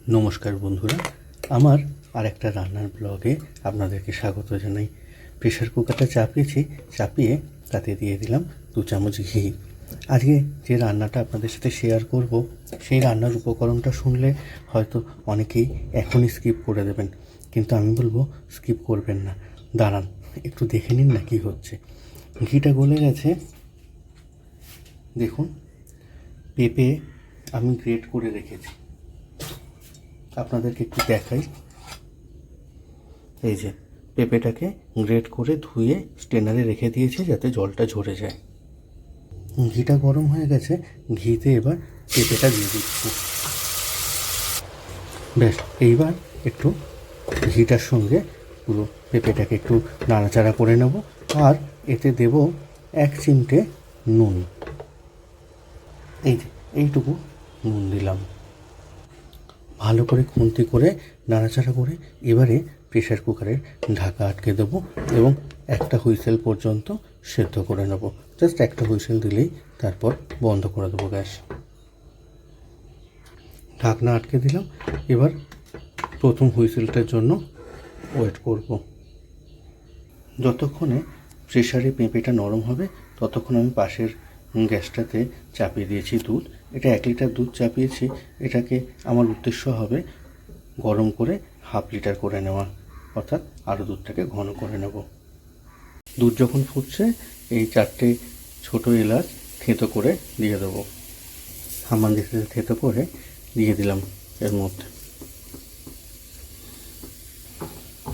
নমস্কার বন্ধুরা, আমার আরেকটা রান্নার ব্লগে আপনাদেরকে স্বাগত জানাই। প্রেশার কুকারটা চাপিয়ে তাতে দিয়ে দিলাম 2 চামচ ঘি। আজকে যে রান্নাটা আপনাদের সাথে শেয়ার করব, সেই রান্নার উপকরণটা শুনলে হয়তো অনেকেই এখনই স্কিপ করে দেবেন, কিন্তু আমি বলবো স্কিপ করবেন না, দাঁড়ান একটু দেখে নিন না কী হচ্ছে। ঘিটা গলে গেছে, দেখুন। পেঁপে আমি গ্রেট করে রেখেছি, আপনাদেরকে একটু দেখাই। এই যে পেঁপেটাকে গ্রেট করে ধুয়ে স্টেনারে রেখে দিয়েছি যাতে জলটা ঝরে যায়। ঘিটা গরম হয়ে গেছে, ঘিতে এবার পেঁপেটা দিয়ে দিচ্ছি। বেশ, এইবার একটু ঘিটার সঙ্গে পুরো পেঁপেটাকে একটু নাড়াচাড়া করে নেব। আর এতে দেব 1 চিমটে নুন। এইটুকু নুন দিলাম। ভালো করে খুন্তি করে নাড়াচাড়া করে এবারে প্রেশার কুকারের ঢাকা আটকে দেবো এবং একটা হুইসেল পর্যন্ত সেদ্ধ করে নেব। জাস্ট একটা হুইসেল দিলেই তারপর বন্ধ করে দেবো গ্যাস। ঢাকনা আটকে দিলাম। এবার প্রথম হুইসেলটার জন্য ওয়েট করব। যতক্ষণে প্রেশারে পেঁপেটা নরম হবে ততক্ষণ আমি পাশের গ্যাসটাতে চাপিয়ে দিয়েছি দুধ। এটা 1 লিটার দুধ চাপিয়েছি। এটাকে আমার উদ্দেশ্য হবে গরম করে 1/2 লিটার করে নেওয়া, অর্থাৎ আরও দুধটাকে ঘন করে নেব। দুধ যখন ফুটছে এই 4টে ছোটো এলাচ থেঁতো করে দিয়ে দেবো। হামান দিতে থেঁতো করে দিয়ে দিলাম এর মধ্যে।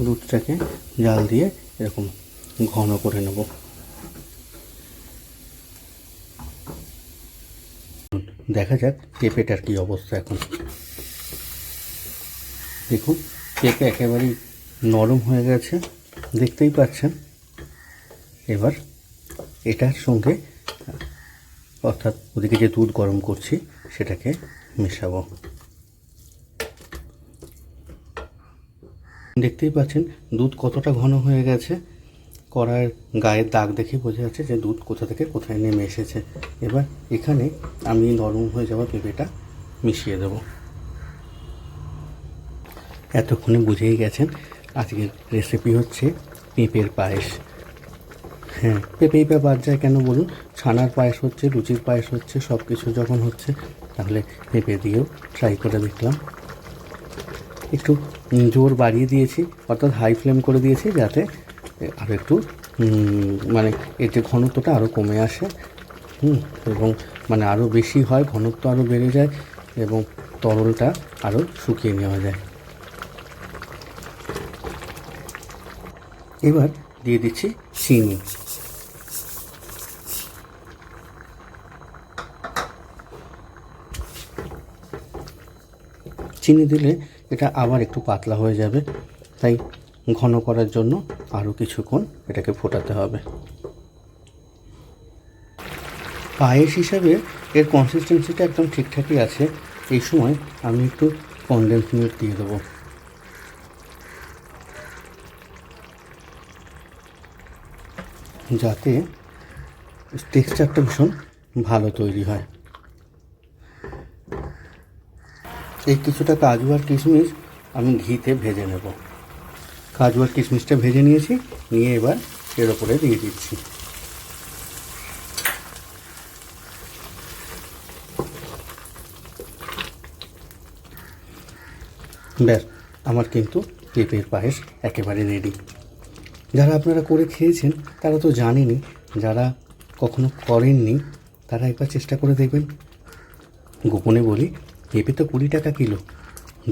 দুধটাকে জাল দিয়ে এরকম ঘন করে নেব। দেখা যাক পেঁপেটার কী অবস্থা এখন। দেখুন পেঁপে একেবারেই নরম হয়ে গেছে, দেখতেই পাচ্ছেন। এবার এটার সঙ্গে অর্থাৎ ওদিকে যে দুধ গরম করছি সেটাকে মেশাবো। দেখতেই পাচ্ছেন দুধ কতটা ঘন হয়ে গেছে। কড়াইয়ের গায়ের দাগ দেখে বোঝা যাচ্ছে যে দুধ কোথা থেকে কোথায় নেমে এসেছে। এবার এখানে আমি নরম হয়ে যাওয়া পেঁপেটা মিশিয়ে দেব। এতক্ষণে বুঝেই গেছেন আজকের রেসিপি হচ্ছে পেঁপের পায়েস। হ্যাঁ, পেঁপেই বা বাদ যায় কেন বলুন? ছানার পায়েস হচ্ছে, লুচির পায়েস হচ্ছে, সব কিছু যখন হচ্ছে তাহলে পেঁপে দিয়েও ট্রাই করে দেখলাম। একটু জোর বাড়িয়ে দিয়েছি, অর্থাৎ হাই ফ্লেম করে দিয়েছি যাতে আরও একটু মানে এর যে ঘনত্বটা আরও কমে আসে, এবং মানে আরও বেশি হয়, ঘনত্ব আরও বেড়ে যায় এবং তরলটা আরও শুকিয়ে নেওয়া যায়। এবার দিয়ে দিচ্ছি চিনি। চিনি দিলে এটা আবার একটু পাতলা হয়ে যাবে, তাই ঘন করার জন্য আরও কিছুক্ষণ এটাকে ফোটাতে হবে। পায়েস হিসাবে এর কনসিস্টেন্সিটা একদম ঠিকঠাকই আছে। এই সময় আমি একটু কনডেন্স মিল্ক দিয়ে দেবো, যাতে টেক্সচারটা ভীষণ ভালো তৈরি হয়। এই কিছুটা কাজু আর কিশমিশ আমি ঘিতে ভেজে নেব। কাজু আর কিশমিশটা ভেজে নিয়েছি, নিয়ে এবার এর ওপরে দিয়ে দিচ্ছি। ব্যাস, আমার কিন্তু পেঁপের পায়েস একেবারে রেডি। যারা আপনারা করে খেয়েছেন তারা তো জানেনই, যারা কখনো করেননি তারা একবার চেষ্টা করে দেখবেন। গোপনে বলি, পেঁপে তো 20 টাকা কিলো।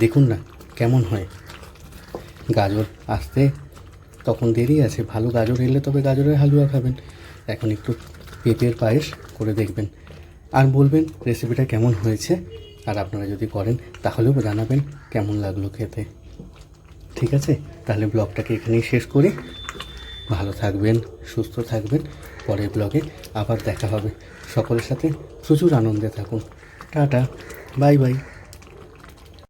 দেখুন না কেমন হয়। গাজর আসতে তখন দেরি আছে, ভালো গাজর এলে তবে গাজরের হালুয়া খাবেন। এখন একটু পেঁপের পায়েস করে দেখবেন আর বলবেন রেসিপিটা কেমন হয়েছে। আর আপনারা যদি করেন তাহলেও জানাবেন কেমন লাগলো খেতে। ঠিক আছে, তাহলে ব্লগটাকে এখানেই শেষ করি। ভালো থাকবেন, সুস্থ থাকবেন। পরের ব্লগে আবার দেখা হবে। সকলের সাথে প্রচুর আনন্দে থাকুন। Tata, bye bye.